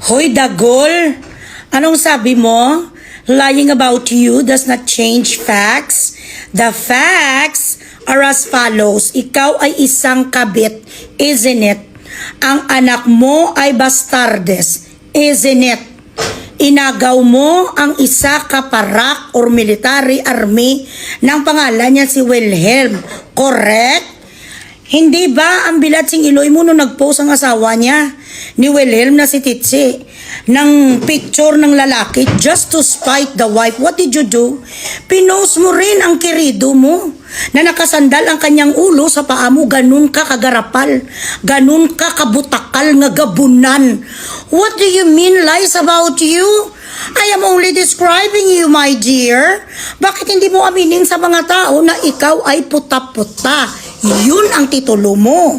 Hoy, Dagol! Anong sabi mo? Lying about you does not change facts. The facts are as follows. Ikaw ay isang kabit, isn't it? Ang anak mo ay bastardes, isn't it? Inagaw mo ang isa kaparak or military army ng pangalan niya si Wilhelm, correct? Hindi ba ang bilad sing Iloy mo nung nag-post ang asawa niya ni Wilhelm na si Titsi ng picture ng lalaki just to spite the wife? What did you do? Pinost mo rin ang kirido mo na nakasandal ang kanyang ulo sa paa mo. Ganun ka kagarapal, ganun ka kabutakal nga gabunan. What do you mean lies about you? I am only describing you, my dear. Bakit hindi mo aminin sa mga tao na ikaw ay puta-puta? Yun ang titulo mo.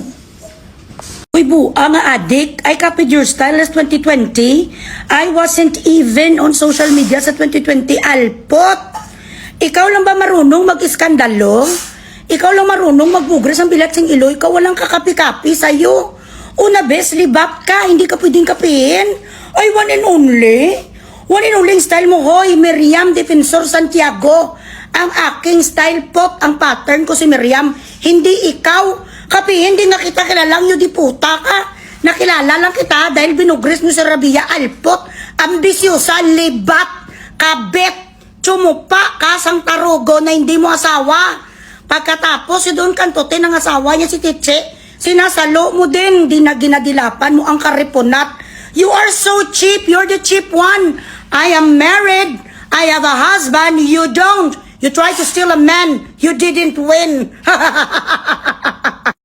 Uy, ang adik, I copied your style as 2020. I wasn't even on social media sa 2020. Alpot! Ikaw lang ba marunong mag-iskandalo? Ikaw lang marunong magbugres ang bilat sing Iloy? Ikaw walang kakapi-kapi sa'yo. Una bes, libak ka, hindi ka pwedeng kapihin. Ay, one and only. One and only style mo, hoy, Miriam Defensor Santiago. Ang aking style pot, ang pattern ko si Miriam, hindi ikaw. Kapi, hindi na kita kilalang yun, di puta ka. Nakilala lang kita dahil binugres mo sa Rabia Alpot. Ambisyosa, libat, kabet, tsumupa ka sang tarugo na hindi mo asawa. Pagkatapos, doon kantote ng asawa niya si Titse, sinasalo mo din, di na ginadilapan mo ang kariponat. You are so cheap, you're the cheap one. I am married, I have a husband, you don't. You try to steal a man, you didn't win.